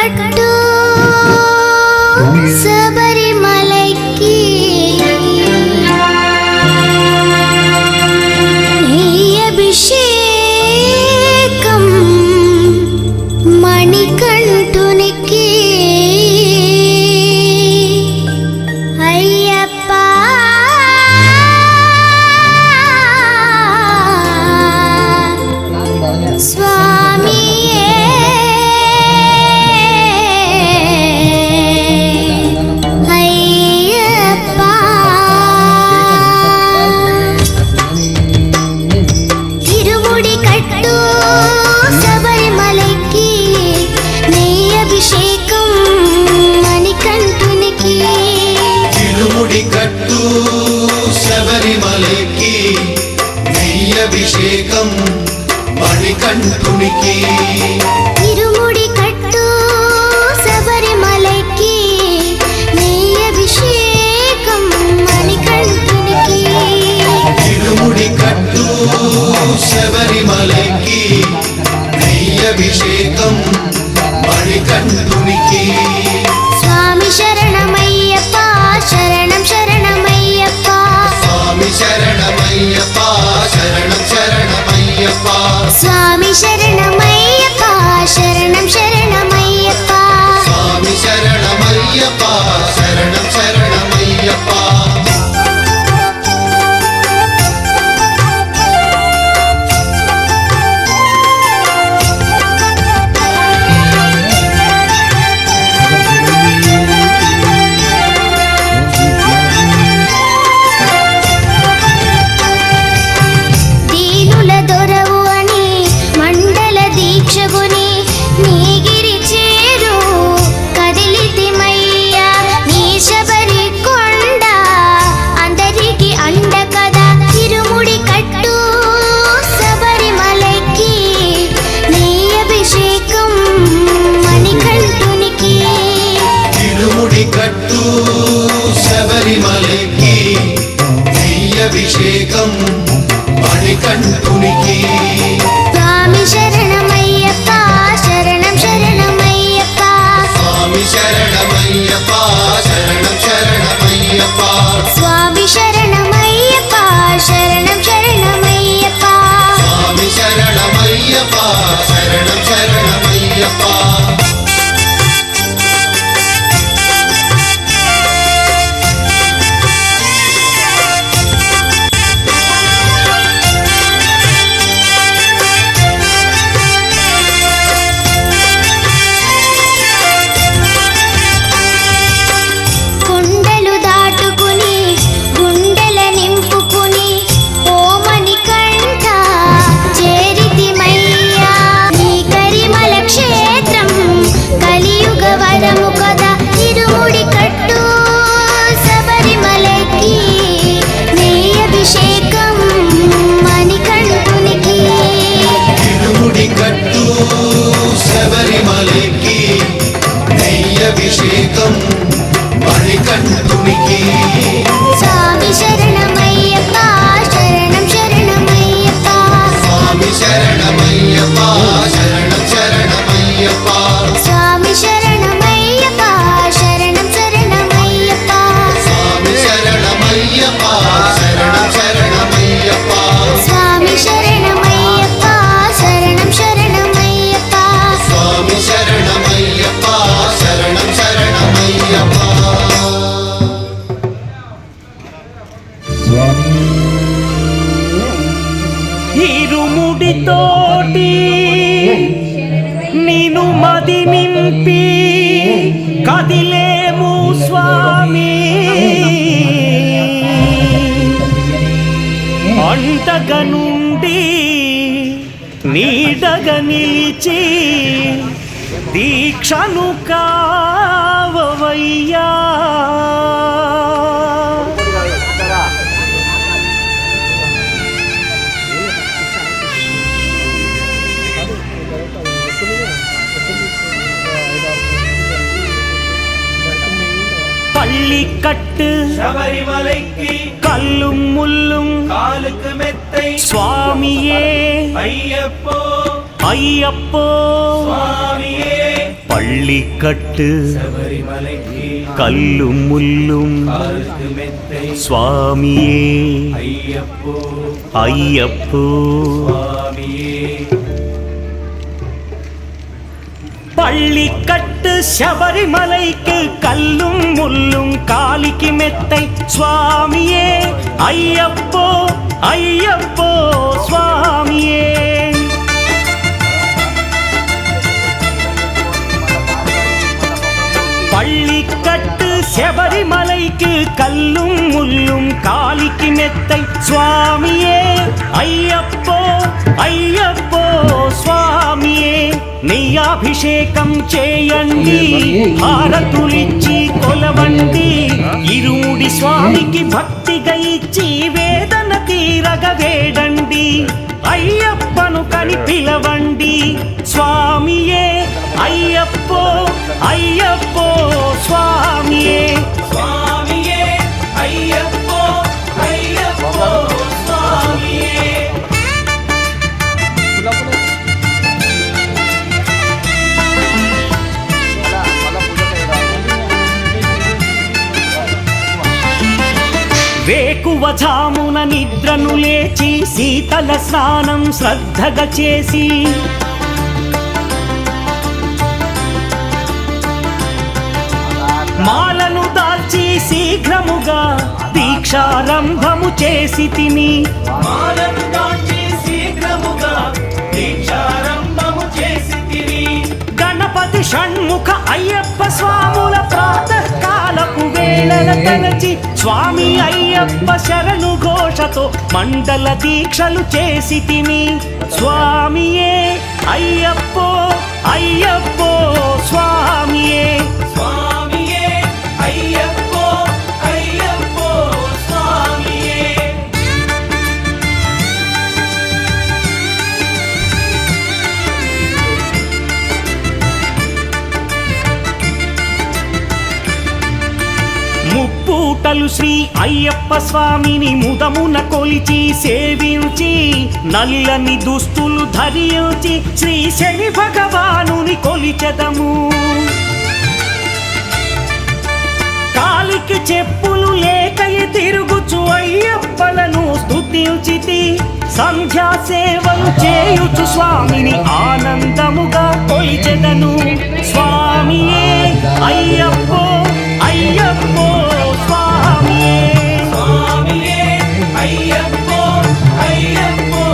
కట్టు శబరిమలైకి అభిషేకం మణికంఠునికి అయ్యప్ప స్వామియే అయ్యప్ప ఇరుముడి కట్టు శబరిమలైకి నీ అభిషేకం మణికంఠునికి ఇరుముడి కట్టు శబరిమలైకి నీ అభిషేకం మణికంఠునికి ఇరుముడి కట్టు శబరిమలైకి నీ అభిషేకం మణికంఠునికి ఇరుముడి కట్టు శబరిమలైకి నీ అభిషేకం మణికంఠునికి స్వామి శరణమయ్యప్ప శరణం శరణమయ్యప్ప స్వామి శరణమయ్యప్ప శరణం శరణమయ్యప్ప స్వామి శరణమయ్యప్ప శరణం శరణమయ్యప్ప స్వామి శరణమయ్యప్ప శరణం శరణమయ్యప్ప దీనుల దొరవు అని మండల దీక్షగుని నీగిరి చేరు కదిలితిమయ్యా నీ శబరి కొండ అందరికి అండ కదా ఇరుముడి కట్టు శబరిమలైకి నీ అభిషేకం మణికంఠునికి ఇరుముడి కట్టు శబరిమలైకి నీ అభిషేకం మణికంఠునికి స్వామి శరణమయ్యప్ప శరణం శరణమయ్యప్ప స్వామి శరణమయ్యప్ప శరణం శరణమయ్యప్ప స్వామి శరణమయ్యప్ప శరణం శరణమయ్యప్ప స్వామి శరణమయ్యప్ప శరణం శరణమయ్యప్ప కొండలు దాటుకుని గుండెల నింపుకుని ఓమని కంట చేరితిమయ్యా నీ కరిమల క్షేత్రం కలియుగ వరము కదా ఇరుముడి కట్టు శబరిమలైకి నీ అభిషేకం మణికంఠునికి ఇరుముడి కట్టు శబరిమలైకి నీ అభిషేకం మణికంఠునికి స్వామి శరణమయ్యప్ప శరణం శరణమయ్యప్ప స్వామి శరణమయ్యప్ప శరణం శరణమయ్యప్ప స్వామి శరణమయ్యప్ప శరణం శరణమయ్యప్ప స్వామి శరణమయ్యప్ప శరణం శరణమయ్యప్ప స్వామి శరణమయ్యప్ప శరణం శరణమయ్యప్ప స్వామి శరణమయ్యప్ప శరణం శరణమయ్యప్ప ఇరుముడితోటి నిను మది నింపి కదిలేము స్వామి అంతగా నుండి నీడగా నిలిచి దీక్షను కావవయ్యా பள்ளிக்கட்டு சபரிமலைக்கு கல்லும் முள்ளும் காலுக்கு மெத்தை சுவாமியே ஐயப்போ ஐயப்போ சுவாமியே பள்ளிக்கட்டு சபரிமலைக்கு கல்லும் முள்ளும் காலுக்கு மெத்தை சுவாமியே ஐயப்போ ஐயப்போ சுவாமியே பள்ளிக்கட்டு சபரிமலைக்கு கல்லும் முள்ளும் காலிக்கு மெத்தை சுவாமியே ஐயப்போ ஐயப்போ சுவாமியே பள்ளிக்கட்டு சபரிமலைக்கு கல்லும் முள்ளும் காலிக்கு மெத்தை சுவாமியே ஐயப்போ ஐயப்போ స్వామియే నెయ్యాభిషేకం చేయండి హారతులిచ్చి కొలవండి ఇరుముడి స్వామికి భక్తిగా ఇచ్చి వేదన తీరగ వేడండి అయ్యప్పను కని పిలవండి స్వామియే అయ్యప్పో అయ్యప్పో స్వామియే స్వామియే అయ్యప్పో అయ్యప్పో స్వామియే వేకువజామున నిద్రను లేచి శీతల స్నానం శ్రద్ధగా చేసి మాలను దాల్చి శీఘ్రముగా దీక్షారంభము చేసి తిని మాలను దాల్చి శీఘ్రముగా దీక్షారంభము చేసి తిని గణపతి షణ్ముఖ అయ్యప్ప స్వాముల ప్రాతకాలపు వేళల తలచి స్వామి అయ్యప్ప శరణు ఘోషతో మండల దీక్షలు చేసి తిని స్వామియే అయ్యప్పో అయ్యప్పో స్వామియే స్వామియే అయ్యప్పో అయ్యప్పో స్వామియే ముప్పూటలు శ్రీ అయ్యప్ప స్వామిని ముదమున కొలిచి సేవించి నల్లని దుస్తులు ధరించి శ్రీ శని భగవానుని కొలిచెదము కాలికి చెప్పులు లేకయి తిరుగుచు అయ్యప్పలను స్తుతించితి సంధ్యా సేవలు చేయుచు స్వామిని ఆనందముగా కొలిచెదను స్వామియే అయ్యప్పో అయ్యప్పో స్వామియే స్వామియే అయ్యప్పో అయ్యప్పో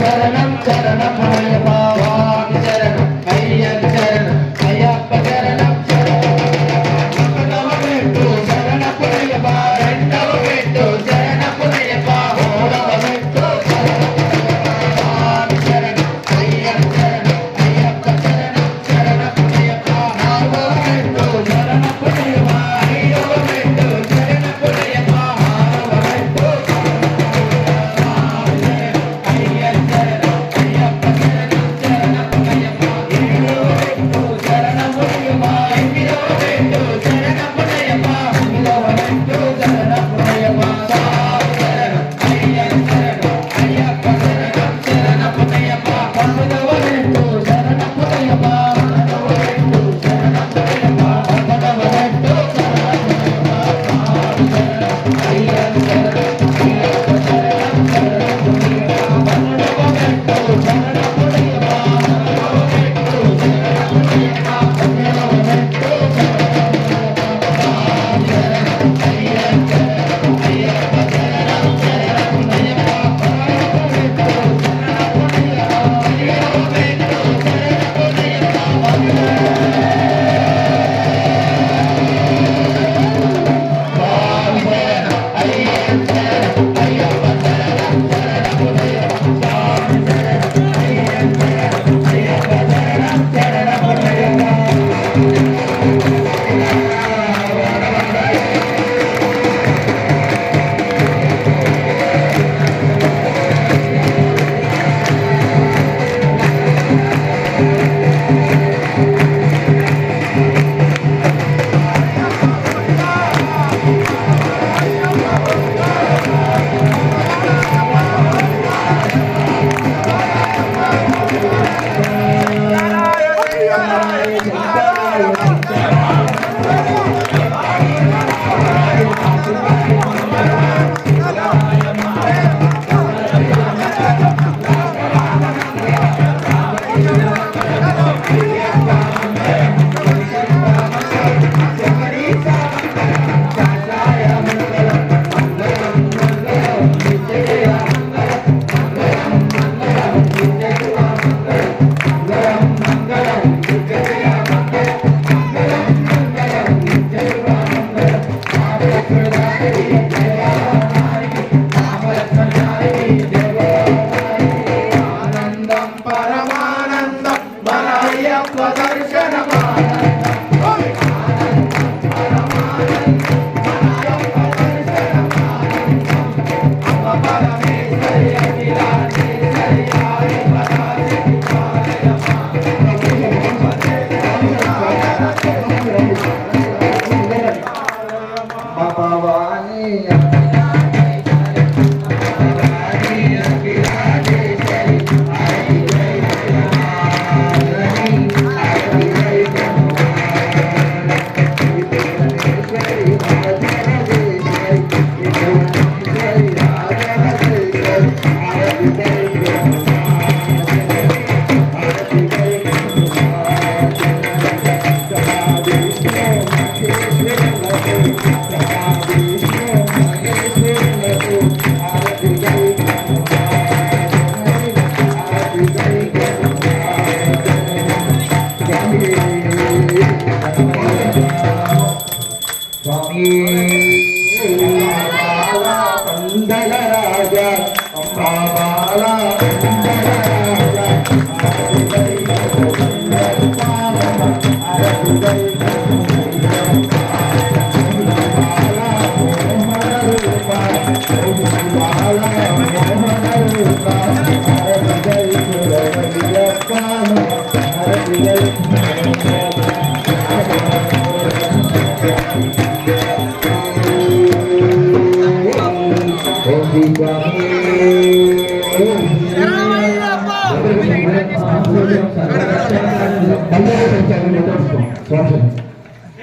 శరణం శరణమయ్యప్ప స్వామి శరణం అయ్యప్ప శరణం అయ్యప్ప శరణం ఒకటవ పెట్టు శరణమయ్యప్ప రెండవ పెట్టు శరణమయ్యప్ప మూడవ పెట్టు స్వామి శరణం అయ్యప్ప శరణం అయ్యప్ప శరణం శరణమయ్యప్ప నాలుగవ పెట్టు శరణమయ్యప్ప ఐదవ పెట్టు శరణమయ్యప్ప ఆరవ పెట్టు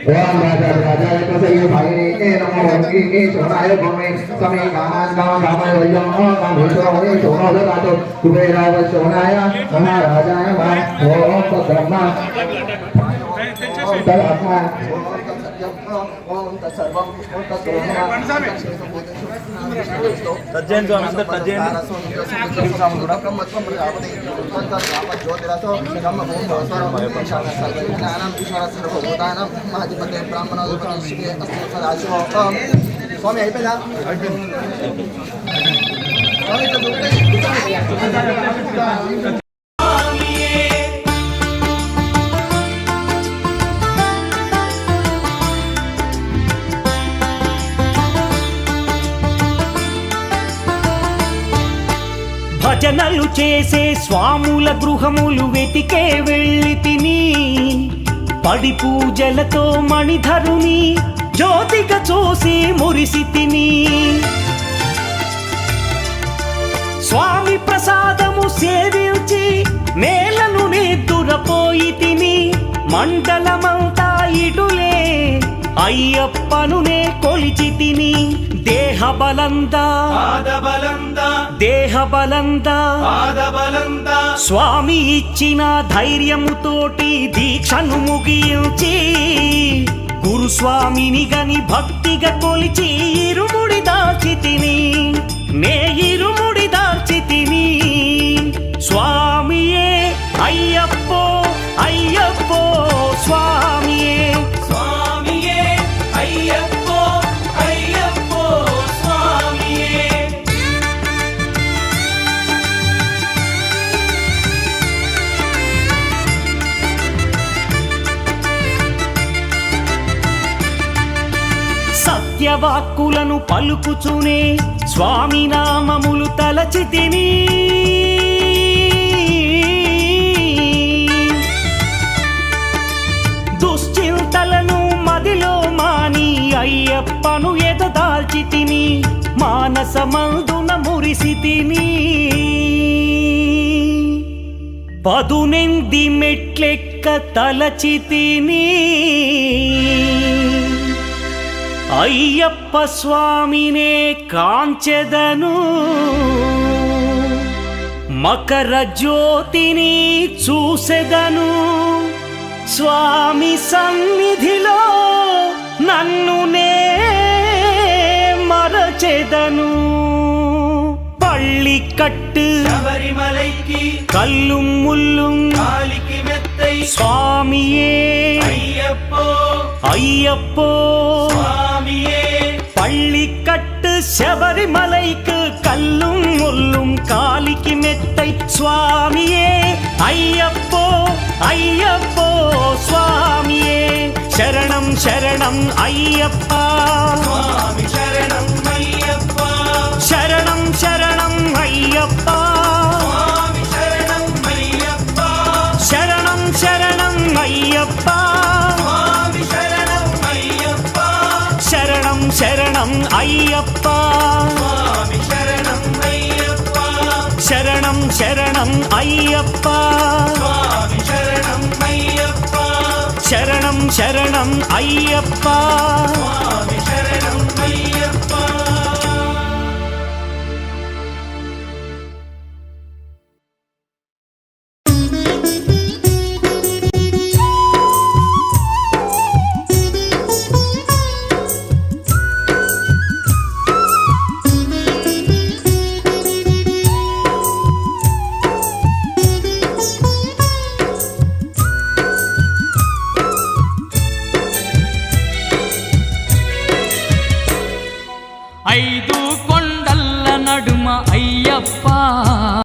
Om Raja Raja Kasaya Bhagini Namo Ki Shonaya Bhumi Sami Kaman Kaman Kaman Vayam Kaman Vishwani Shonaya Rato Kubera Shonaya Maharaja Om Brahma Om Talatma सत्यम ओम तत्सर्वम ओम स्वामी అయిపోయిందా భజనలు చేసే స్వాముల గృహములు వెతికే వెళ్ళి తిని పడి పూజలతో మణిధరుని జ్యోతిగా చూసి మురిసి తిని స్వామి ప్రసాదము సేవించి నేలను నిద్దురపోయి తిని మండలమంతా ఇటులే అయ్యప్పనునే కొలిచి తిని దేహబలందా స్వామి ఇచ్చిన ధైర్యముతోటి దీక్షను ముగించి గురుస్వామిని గని భక్తిగా కొలిచి ఇరుముడి దాల్చి తిని నే ఇరుముడి దాల్చి తిని స్వామియే అయ్యప్పో అయ్యప్పో స్వామియే స్వామియే అయ్యప్పో అయ్యప్పో స్వామియే సత్యవాక్కులను పలుకుచునే స్వామి నామములు తలచి తిని దుశ్చింతలను మదిలో మాని అయ్యప్పను ఎదదాల్చి తిని మానసమందున మురిసి తిని పదునెంది మెట్లెక్క తలచి తిని అయ్యప్ప స్వామినే కాంచెదను మకర జ్యోతిని చూసెదను స్వామి సన్నిధిలో నన్ను నే మరచెదను పళ్ళి కట్టు శబరిమలైకి కల్లుం ముల్లుం కాలికి మెత్తై స్వామియే అయ్యప్పో అయ్యప్పో స్వామియే பள்ளிக்கட்டு శబరిమలైக்கு கல்லும் முள்ளும் காலிக்கு மெத்தை சுவாமியே ஐயப்போ ஐயப்போ சுவாமியே శరణం శరణం అయ్యప్పా స్వామి శరణం అయ్యప్పా శరణం శరణం అయ్యప్పా స్వామి శరణం అయ్యప్పా శరణం శరణం అయ్యప్పా స్వామి శరణం అయ్యప్పా శరణం శరణం అయ్యప్పా స్వామి శరణం అయ్యప్పా శరణం శరణం అయ్యప్పా స్వామి శరణం అయ్యప్పా శరణం శరణం అయ్యప్పా స్వామి శరణం అయ్యప్పా